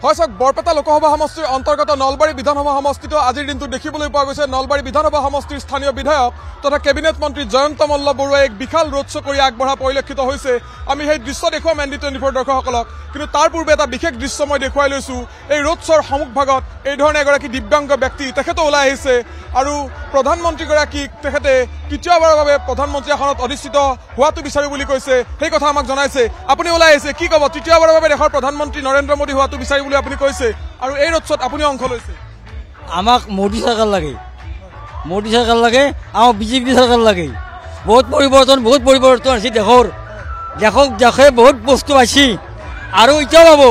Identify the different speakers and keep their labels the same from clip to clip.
Speaker 1: হয় চাওক বৰপেটা লোকসভা সমষ্টিৰ অন্তৰ্গত নলবাৰী বিধানসভা সমষ্টিত আজিৰ দিনটো দেখিবলৈ পোৱা গৈছে নলবাৰী বিধানসভা সমষ্টিৰ স্থানীয় বিধায়ক তথা কেবিনেট মন্ত্ৰী জয়ন্ত মল্ল বৰুৱাই এক বিশাল ৰোড শ্ব' কৰি আগবঢ়া পৰিলক্ষিত হৈছে। আমি সেই দৃশ্য দেখুৱাম ND24 দৰ্শকসকলক, কিন্তু তাৰ পূৰ্বে এটা বিশেষ দৃশ্য মই দেখুৱাই লৈছোঁ। এই ৰোড শ্ব'ৰ সন্মুখভাগত এই ধৰণে এগৰাকী দিব্যাংগ ব্যক্তি তেখেতো ওলাই আহিছে আৰু প্ৰধানমন্ত্ৰীগৰাকীক তেখেতে তৃতীয়বাৰৰ বাবে প্ৰধানমন্ত্ৰী আসনত অধিষ্ঠিত হোৱাটো বিচাৰোঁ বুলি কৈছে, সেই কথা আমাক জনাইছে। আপুনি ওলাই আহিছে, কি ক'ব? তৃতীয়বাৰৰ বাবে দেশৰ প্ৰধানমন্ত্ৰী নৰেন্দ্ৰ মোদী হোৱাটো বিচাৰি বুলি আপুনি কৈছে আৰু এই ৰোড শ্ব'ত আপুনি অংশ লৈছে।
Speaker 2: আমাক মোদী চৰকাৰ লাগে, মোদী চৰকাৰ লাগে, আমাক বিজেপি চৰকাৰ লাগে। বহুত পৰিৱৰ্তন আছে দেশে বহুত বস্তু পাইছে আৰু এতিয়াও পাব।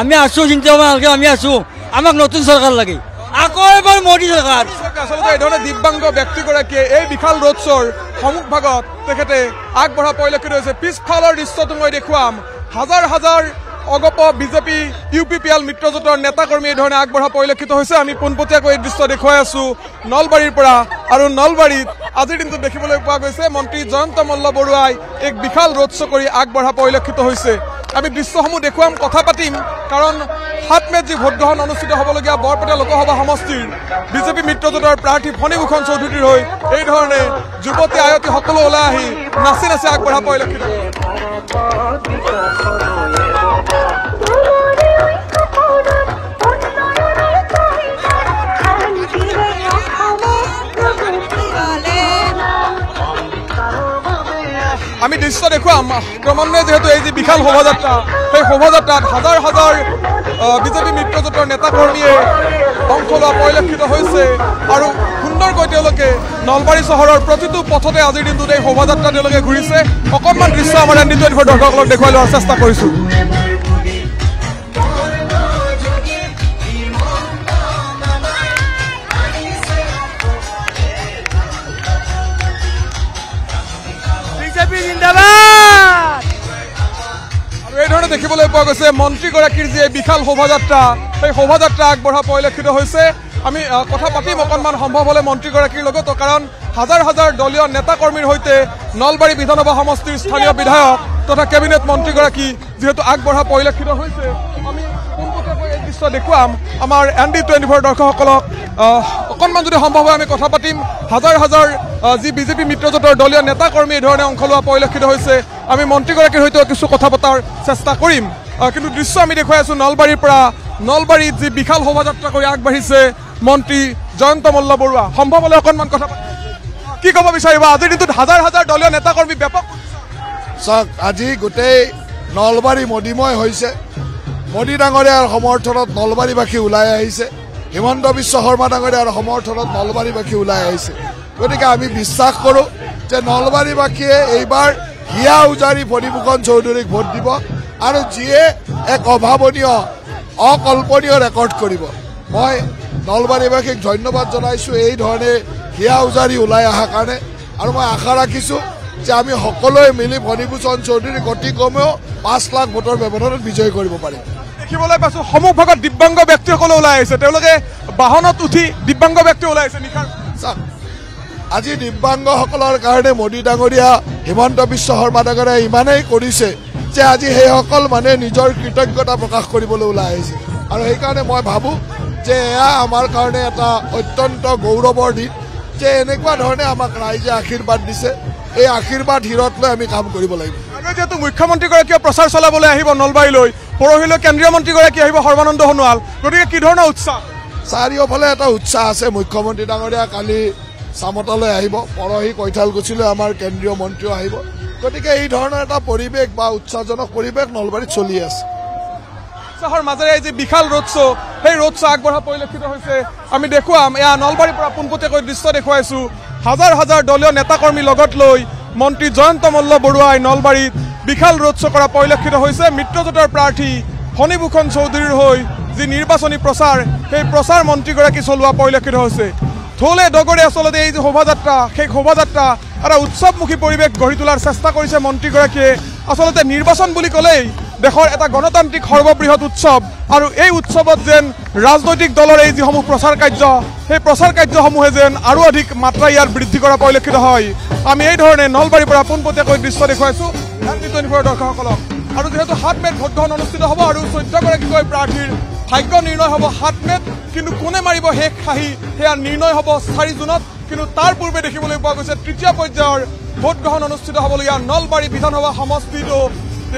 Speaker 2: আমি আছোঁ, চিন্তা নালাগে, আমি আছোঁ। আমাক নতুন চৰকাৰ লাগে, আকৌ এবাৰ মোদী চৰকাৰ।
Speaker 1: আচলতে এই ধৰণে দিব্যাংগ ব্যক্তিগৰাকীয়ে এই বিশাল ৰোড শ্ব'ৰ সন্মুখভাগত তেখেতে আগবঢ়া পৰিলক্ষিত হৈছে। পিছফালৰ দৃশ্যটো মই দেখুৱাম। হাজাৰ হাজাৰ অগপ বিজেপি UPPL মিত্ৰজোঁটৰ নেতাকৰ্মী এই ধৰণে আগবঢ়া পৰিলক্ষিত হৈছে। আমি পোনপটীয়াকৈ এই দৃশ্য দেখুৱাই আছোঁ নলবাৰীৰ পৰা, আৰু নলবাৰীত আজিৰ দিনটোত দেখিবলৈ পোৱা গৈছে মন্ত্ৰী জয়ন্ত মল্ল বৰুৱাই এক বিশাল ৰোড শ্ব' কৰি আগবঢ়া পৰিলক্ষিত হৈছে। আমি দৃশ্যসমূহ দেখুৱাম, কথা পাতিম, কাৰণ 7 মে'ত যি ভোটগ্ৰহণ অনুষ্ঠিত হ'বলগীয়া বৰপেটা লোকসভা সমষ্টিৰ বিজেপি মিত্ৰজোঁটৰ প্ৰাৰ্থী ফণীভূষণ চৌধুৰীৰ হৈ এই ধৰণে যুৱতী আয়তী সকলো ওলাই আহি নাচি নাচি আগবঢ়া পৰিলক্ষিত। আমি দৃশ্য দেখুৱাম ক্ৰমান্বয়ে, যিহেতু এই যি বিশাল শোভাযাত্ৰা, সেই শোভাযাত্ৰাত হাজাৰ হাজাৰ বিজেপি মিত্ৰজোঁটৰ নেতাকৰ্মীয়ে অংশ লোৱা পৰিলক্ষিত হৈছে আৰু সুন্দৰকৈ তেওঁলোকে নলবাৰী চহৰৰ প্ৰতিটো পথতে আজিৰ দিনটোত এই শোভাযাত্ৰা তেওঁলোকে ঘূৰিছে। অকণমান দৃশ্য আমাৰ ND24 দৰ্শকসকলক দেখুৱাই লোৱাৰ চেষ্টা কৰিছোঁ। আৰু এই ধৰণে দেখিবলৈ পোৱা গৈছে মন্ত্ৰীগৰাকীৰ যি বিশাল শোভাযাত্ৰা, সেই শোভাযাত্ৰা আগবঢ়া পৰিলক্ষিত হৈছে। আমি কথা পাতিম অকণমান সম্ভৱ হ'লে মন্ত্ৰীগৰাকীৰ লগত, কাৰণ হাজাৰ হাজাৰ দলীয় নেতাকৰ্মীৰ সৈতে নলবাৰী বিধানসভা সমষ্টিৰ স্থানীয় বিধায়ক তথা কেবিনেট মন্ত্ৰীগৰাকী যিহেতু আগবঢ়া পৰিলক্ষিত হৈছে। আমি পোনপটীয়াকৈ এই দৃশ্য দেখুৱাম আমাৰ ND24 দৰ্শকসকলক। অকণমান যদি সম্ভৱ হয় আমি কথা পাতিম। হাজাৰ হাজাৰ যি বিজেপি মিত্ৰজোঁটৰ দলীয় নেতাকৰ্মী এই ধৰণে অংশ লোৱা পৰিলক্ষিত হৈছে। আমি মন্ত্ৰীগৰাকীৰ সৈতে কিছু কথা পতাৰ চেষ্টা কৰিম, কিন্তু দৃশ্য আমি দেখুৱাই আছোঁ নলবাৰীৰ পৰা। নলবাৰীত যি বিশাল শোভাযাত্ৰা কৰি আগবাঢ়িছে মন্ত্ৰী জয়ন্ত মল্ল বৰুৱা। সম্ভৱ হ'লে অকণমান কথা পাতিম, কি ক'ব বিচাৰিব? আজিৰ দিনটোত হাজাৰ হাজাৰ দলীয় নেতাকৰ্মী ব্যাপক।
Speaker 3: চাওক, আজি গোটেই নলবাৰী মোদীময় হৈছে। মোদী ডাঙৰীয়াৰ সমৰ্থনত নলবাৰীবাসী ওলাই আহিছে। হিমন্ত বিশ্ব শৰ্মা ডাঙৰীয়াৰ সমৰ্থনত নলবাৰীবাসী ওলাই আহিছে। গতিকে আমি বিশ্বাস কৰোঁ যে নলবাৰীবাসীয়ে এইবাৰ হিয়া উজাৰি ফণীভূষণ চৌধুৰীক ভোট দিব আৰু যিয়ে এক অভাৱনীয় অকল্পনীয় ৰেকৰ্ড কৰিব। মই নলবাৰীবাসীক ধন্যবাদ জনাইছোঁ এই ধৰণে হিয়া উজাৰি ওলাই অহাৰ কাৰণে, আৰু মই আশা ৰাখিছোঁ যে আমি সকলোৱে মিলি ফণীভূষণ চৌধুৰীক অতি কমেও 5 লাখ ভোটৰ ব্যৱধানত বিজয়ী কৰিব পাৰিম।
Speaker 1: দেখিবলৈ পাইছোঁ সন্মুখভাগত দিব্যাংগ ব্যক্তিসকলে ওলাই আহিছে, তেওঁলোকে বাহনত উঠি দিব্যাংগ ব্যক্তি ওলাই আহিছে। নিশাৰ
Speaker 3: চাওক, আজি দিব্যাংগসকলৰ কাৰণে মোদী ডাঙৰীয়া হিমন্ত বিশ্ব শৰ্মা ডাঙৰীয়াই ইমানেই কৰিছে যে আজি সেইসকল মানুহে নিজৰ কৃতজ্ঞতা প্ৰকাশ কৰিবলৈ ওলাই আহিছে, আৰু সেইকাৰণে মই ভাবোঁ যে এয়া আমাৰ কাৰণে এটা অত্যন্ত গৌৰৱৰ দিন যে এনেকুৱা ধৰণে আমাক ৰাইজে আশীৰ্বাদ দিছে। এই আশীৰ্বাদ হিৰত লৈ আমি কাম কৰিব লাগিব।
Speaker 1: আৰু যিহেতু মুখ্যমন্ত্ৰীগৰাকীয়ে প্ৰচাৰ চলাবলৈ আহিব নলবাৰীলৈ, পৰহিলৈ কেন্দ্ৰীয় মন্ত্ৰীগৰাকী আহিব সৰ্বানন্দ সোণোৱাল, গতিকে কি ধৰণৰ উৎসাহ?
Speaker 3: চাৰিওফালে এটা উৎসাহ আছে। মুখ্যমন্ত্ৰী ডাঙৰীয়া কালি চামতালৈ আহিব, পৰহি কৈঠালকুছিলৈ আমাৰ কেন্দ্ৰীয় মন্ত্ৰীও আহিব। গতিকে এই ধৰণৰ এটা পৰিৱেশ বা উৎসাহজনক পৰিৱেশ নলবাৰীত চলি আছে।
Speaker 1: উৎসাহৰ মাজেৰে এই যি বিশাল ৰোড শ্ব', সেই ৰোড শ্ব' আগবঢ়া পৰিলক্ষিত হৈছে। আমি দেখুৱাম, এয়া নলবাৰীৰ পৰা পোনপটীয়াকৈ দৃশ্য দেখুৱাইছোঁ। হাজাৰ হাজাৰ দলীয় নেতাকৰ্মী লগত লৈ মন্ত্ৰী জয়ন্ত মল্ল বৰুৱাই নলবাৰীত বিশাল ৰোড শ্ব' কৰা পৰিলক্ষিত হৈছে। মিত্ৰজোঁটৰ প্ৰাৰ্থী ফণীভূষণ চৌধুৰীৰ হৈ যি নিৰ্বাচনী প্ৰচাৰ, সেই প্ৰচাৰ মন্ত্ৰীগৰাকী চলোৱা পৰিলক্ষিত হৈছে। ঢোলে ডগৰে আচলতে এই যি শোভাযাত্ৰা, সেই শোভাযাত্ৰা এটা উৎসৱমুখী পৰিৱেশ গঢ়ি তোলাৰ চেষ্টা কৰিছে মন্ত্ৰীগৰাকীয়ে। আচলতে নিৰ্বাচন বুলি ক'লেই দেশৰ এটা গণতান্ত্ৰিক সৰ্ববৃহৎ উৎসৱ, আৰু এই উৎসৱত যেন ৰাজনৈতিক দলৰ এই যিসমূহ প্ৰচাৰ কাৰ্য, সেই প্ৰচাৰ কাৰ্যসমূহে যেন আৰু অধিক মাত্ৰা ইয়াৰ বৃদ্ধি কৰা পৰিলক্ষিত হয়। আমি এই ধৰণে নলবাৰীৰ পৰা পোনপটীয়াকৈ দৃশ্য দেখুৱাইছোঁ ND24 দৰ্শকসকলক। আৰু যেহেতু 7 মেত ভোট গ্ৰহণ অনুষ্ঠিত হ'ব আৰু 14 গৰাকীকৈ প্ৰাৰ্থীৰ ভাগ্য নিৰ্ণয় হ'ব 7 মেত কিন্তু কোনে মাৰিব শেষ খাহি সেয়া নিৰ্ণয় হ'ব 4 জুনত কিন্তু তাৰ পূৰ্বে দেখিবলৈ পোৱা গৈছে তৃতীয় পৰ্যায়ৰ ভোট গ্ৰহণ অনুষ্ঠিত হ'বলগীয়া নলবাৰী বিধানসভা সমষ্টিটো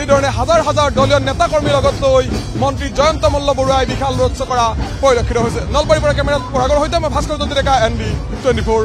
Speaker 1: এইধৰণে হাজাৰ হাজাৰ দলীয় নেতা কৰ্মীৰ লগত লৈ মন্ত্ৰী জয়ন্ত মল্ল বৰুৱাই বিশাল ৰোড শ্ব' কৰা পৰিলক্ষিত হৈছে নলবাৰীৰ পৰা কেমেৰাত পৰাগৰ সৈতে মই ভাস্কৰ জ্যোতি ডেকা ND24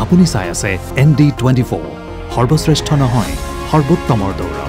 Speaker 4: আপুনি চাই আছে ND24 সৰ্বশ্ৰেষ্ঠ নহয় সৰ্বোত্তমৰ দৌৰ